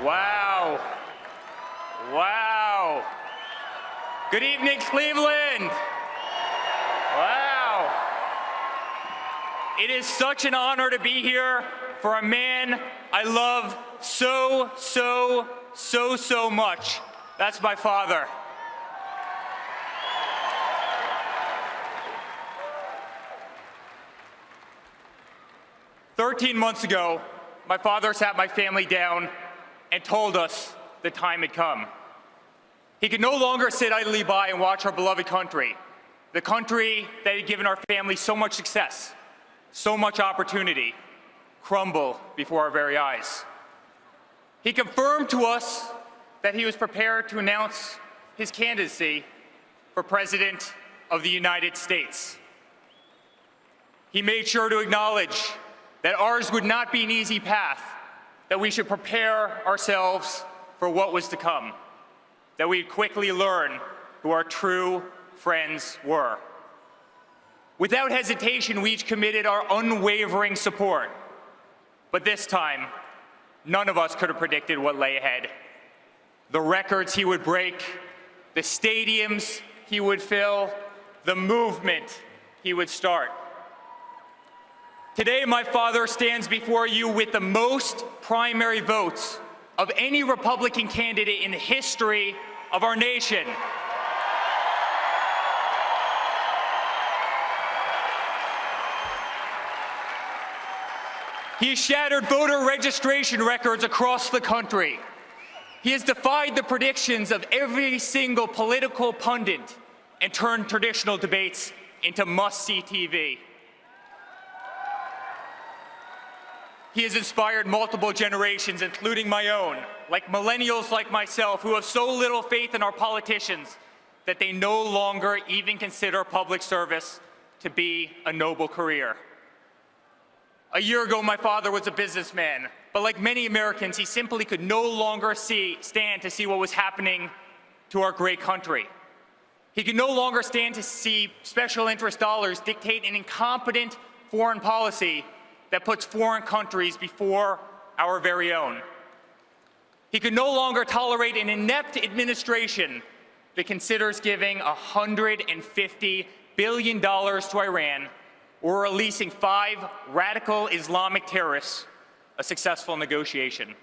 Wow. Wow. Good evening, Cleveland. Wow. It is such an honor to be here for a man I love so much. That's my father. "13 months ago, my father sat my family down and told us the time had come. He could no longer sit idly by and watch our beloved country, the country that had given our family so much success, so much opportunity, crumble before our very eyes. He confirmed to us that he was prepared to announce his candidacy for President of the United States. He made sure to acknowledge that ours would not be an easy path, that we should prepare ourselves for what was to come, that we'd quickly learn who our true friends were. Without hesitation, we each committed our unwavering support. But this time, none of us could have predicted what lay ahead. The records he would break, the stadiums he would fill, the movement he would start. Today, my father stands before you with the most primary votes of any Republican candidate in the history of our nation. He has shattered voter registration records across the country. He has defied the predictions of every single political pundit and turned traditional debates into must-see TV. He has inspired multiple generations, including my own, like millennials like myself, who have so little faith in our politicians that they no longer even consider public service to be a noble career. A year ago, my father was a businessman, but like many Americans, he simply could no longer stand to see what was happening to our great country. He could no longer stand to see special interest dollars dictate an incompetent foreign policy that puts foreign countries before our very own. He could no longer tolerate an inept administration that considers giving $150 billion to Iran or releasing 5 radical Islamic terrorists a successful negotiation.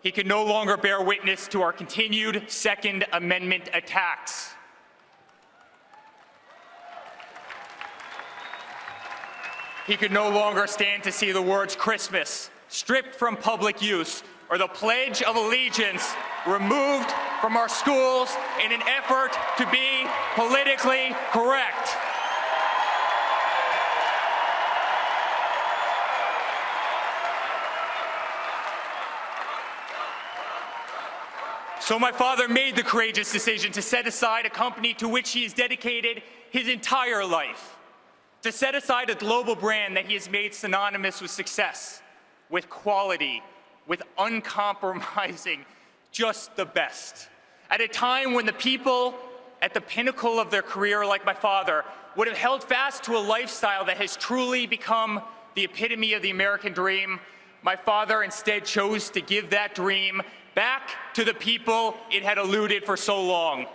He could no longer bear witness to our continued Second Amendment attacks. He could no longer stand to see the words Christmas stripped from public use or the Pledge of Allegiance removed from our schools in an effort to be politically correct. So my father made the courageous decision to set aside a company to which he has dedicated his entire life, to set aside a global brand that he has made synonymous with success, with quality, with uncompromising, just the best. At a time when the people at the pinnacle of their career, like my father, would have held fast to a lifestyle that has truly become the epitome of the American dream, my father instead chose to give that dream back to the people it had eluded for so long.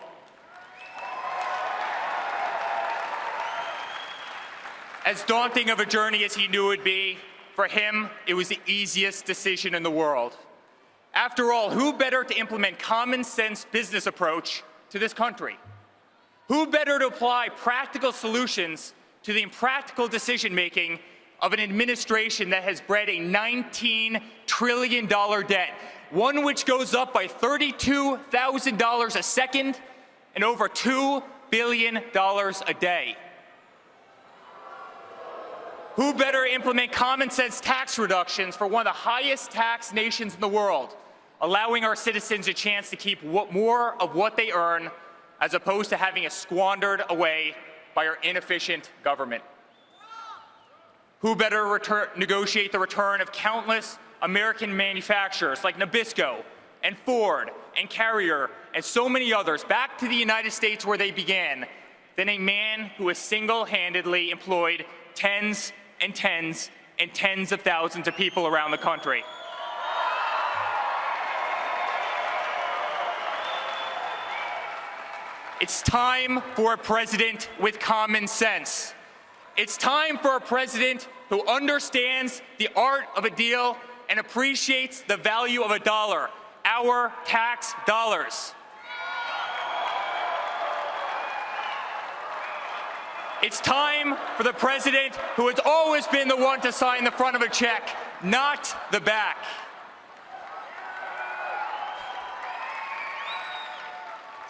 As daunting of a journey as he knew it would be, for him, it was the easiest decision in the world. After all, who better to implement common sense business approach to this country? Who better to apply practical solutions to the impractical decision-making of an administration that has bred a $19 trillion debt, one which goes up by $32,000 a second and over $2 billion a day? Who better implement common sense tax reductions for one of the highest taxed nations in the world, allowing our citizens a chance to keep more of what they earn as opposed to having it squandered away by our inefficient government? Who better negotiate the return of countless American manufacturers like Nabisco and Ford and Carrier and so many others back to the United States where they began than a man who has single-handedly employed tens and tens and tens of thousands of people around the country? It's time for a president with common sense. It's time for a president who understands the art of a deal and appreciates the value of a dollar, our tax dollars. It's time for the president who has always been the one to sign the front of a check, not the back.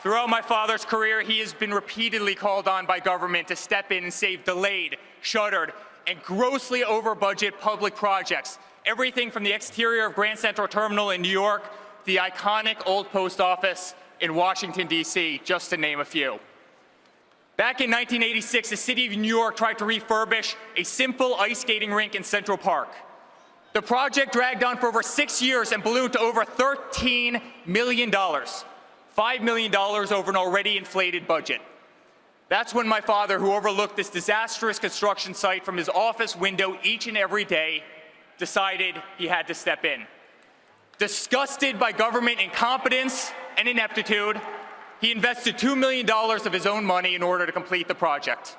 Throughout my father's career, he has been repeatedly called on by government to step in and save delayed, shuttered, and grossly over-budget public projects. Everything from the exterior of Grand Central Terminal in New York to the iconic old post office in Washington, D.C., just to name a few. Back in 1986, the city of New York tried to refurbish a simple ice skating rink in Central Park. The project dragged on for over 6 years and ballooned to over $13 million. $5 million over an already inflated budget. That's when my father, who overlooked this disastrous construction site from his office window each and every day, decided he had to step in. Disgusted by government incompetence and ineptitude, he invested $2 million of his own money in order to complete the project.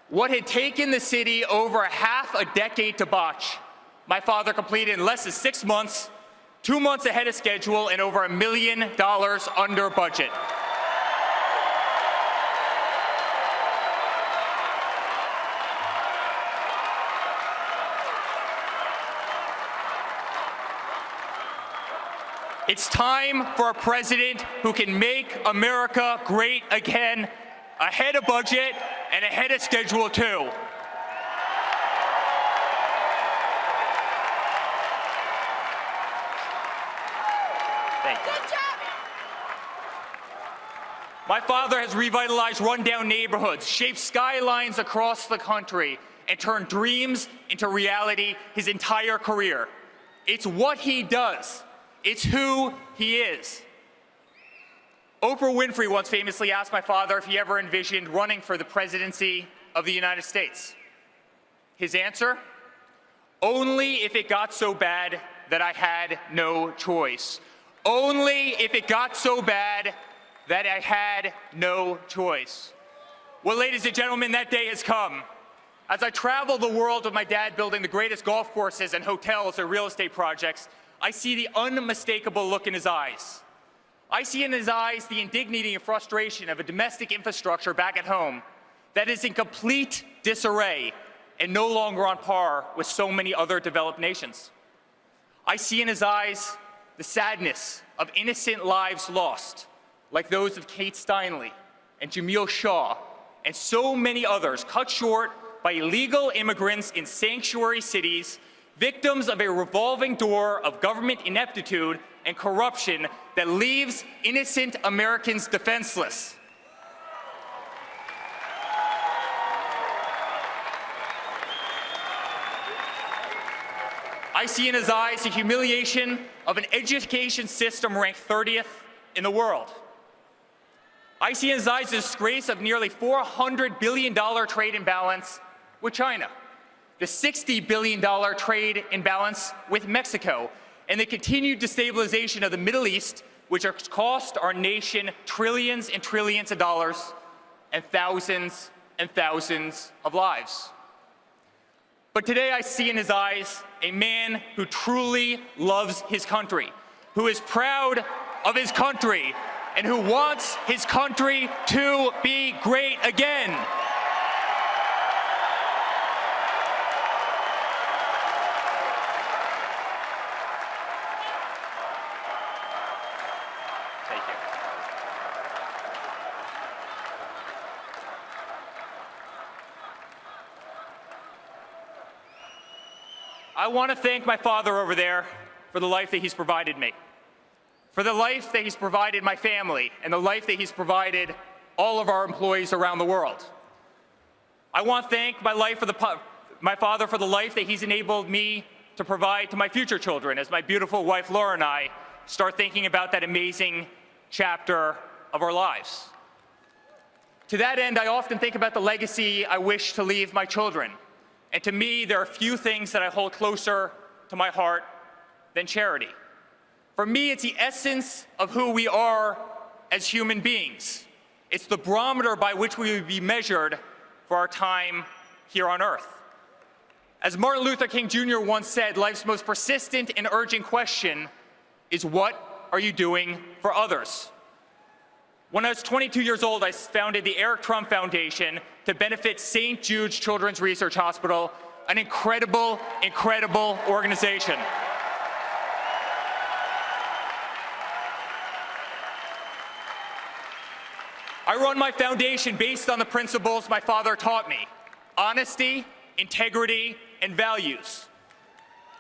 What had taken the city over half a decade to botch, my father completed in less than 6 months, 2 months ahead of schedule, and over $1 million under budget. It's time for a president who can make America great again, ahead of budget and ahead of schedule, too. My father has revitalized rundown neighborhoods, shaped skylines across the country, and turned dreams into reality his entire career. It's what he does. It's who he is. Oprah Winfrey once famously asked my father if he ever envisioned running for the presidency of the United States. His answer? Only if it got so bad that I had no choice. Only if it got so bad that I had no choice. Well, ladies and gentlemen, that day has come. As I travel the world with my dad building the greatest golf courses and hotels and real estate projects, I see the unmistakable look in his eyes. I see in his eyes the indignity and frustration of a domestic infrastructure back at home that is in complete disarray and no longer on par with so many other developed nations. I see in his eyes the sadness of innocent lives lost, like those of Kate Steinle and Jameel Shaw, and so many others cut short by illegal immigrants in sanctuary cities, victims of a revolving door of government ineptitude and corruption that leaves innocent Americans defenseless. I see in his eyes the humiliation of an education system ranked 30th in the world. I see in his eyes the disgrace of nearly $400 billion trade imbalance with China, the $60 billion trade imbalance with Mexico, and the continued destabilization of the Middle East, which has cost our nation trillions and trillions of dollars and thousands of lives. But today I see in his eyes a man who truly loves his country, who is proud of his country, and who wants his country to be great again. Thank you. I want to thank my father over there for the life that he's provided me, for the life that he's provided my family, and the life that he's provided all of our employees around the world. I want to thank my father for the life that he's enabled me to provide to my future children as my beautiful wife Laura and I start thinking about that amazing chapter of our lives. To that end, I often think about the legacy I wish to leave my children. And to me, there are few things that I hold closer to my heart than charity. For me, it's the essence of who we are as human beings. It's the barometer by which we will be measured for our time here on earth. As Martin Luther King Jr. once said, life's most persistent and urgent question is, what are you doing for others? When I was 22 years old, I founded the Eric Trump Foundation to benefit St. Jude's Children's Research Hospital, an incredible, incredible organization. I run my foundation based on the principles my father taught me: honesty, integrity, and values.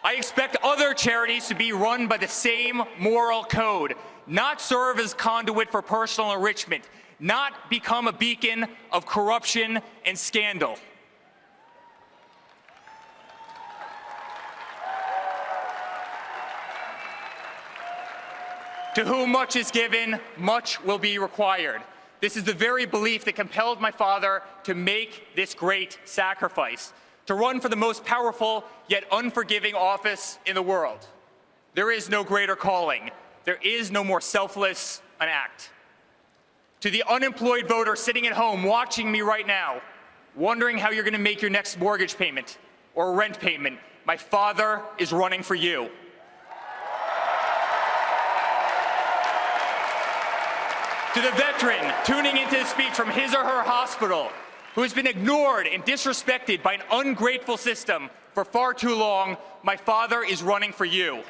I expect other charities to be run by the same moral code, not serve as conduit for personal enrichment, not become a beacon of corruption and scandal. To whom much is given, much will be required. This is the very belief that compelled my father to make this great sacrifice, to run for the most powerful yet unforgiving office in the world. There is no greater calling. There is no more selfless an act. To the unemployed voter sitting at home watching me right now, wondering how you're going to make your next mortgage payment or rent payment, my father is running for you. To the veteran tuning into the speech from his or her hospital, who has been ignored and disrespected by an ungrateful system for far too long, my father is running for you.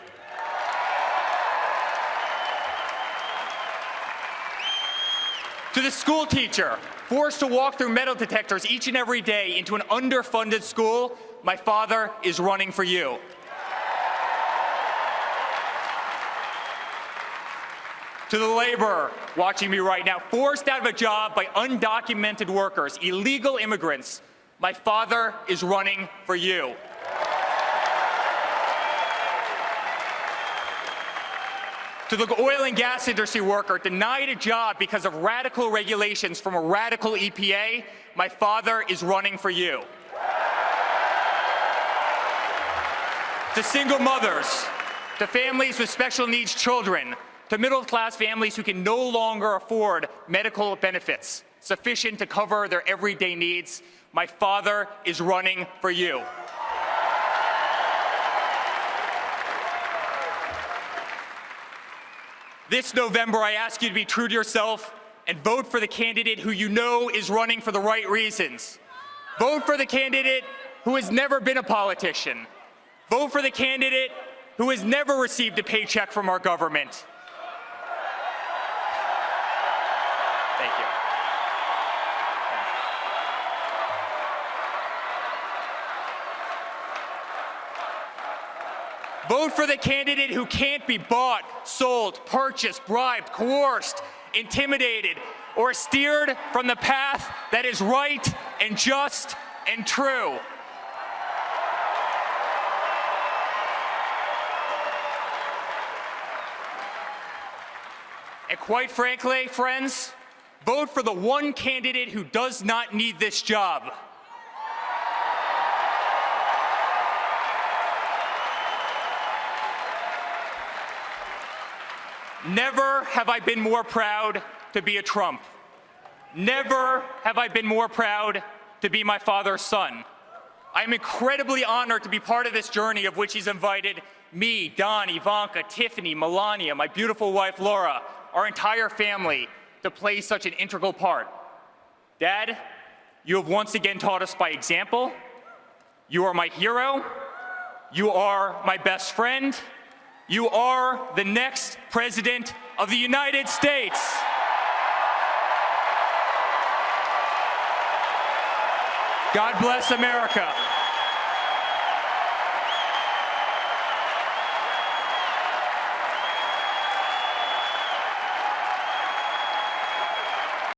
To the school teacher forced to walk through metal detectors each and every day into an underfunded school, my father is running for you. To the laborer watching me right now, forced out of a job by undocumented workers, illegal immigrants, my father is running for you. To the oil and gas industry worker denied a job because of radical regulations from a radical EPA, my father is running for you. To single mothers, to families with special needs children, to middle-class families who can no longer afford medical benefits sufficient to cover their everyday needs, my father is running for you. This November, I ask you to be true to yourself and vote for the candidate who you know is running for the right reasons. Vote for the candidate who has never been a politician. Vote for the candidate who has never received a paycheck from our government. Thank you. Vote for the candidate who can't be bought, sold, purchased, bribed, coerced, intimidated, or steered from the path that is right and just and true. And quite frankly, friends, vote for the one candidate who does not need this job. Never have I been more proud to be a Trump. Never have I been more proud to be my father's son. I'm incredibly honored to be part of this journey of which he's invited me, Don, Ivanka, Tiffany, Melania, my beautiful wife, Laura, our entire family, to play such an integral part. Dad, you have once again taught us by example. You are my hero. You are my best friend. You are the next President of the United States. God bless America.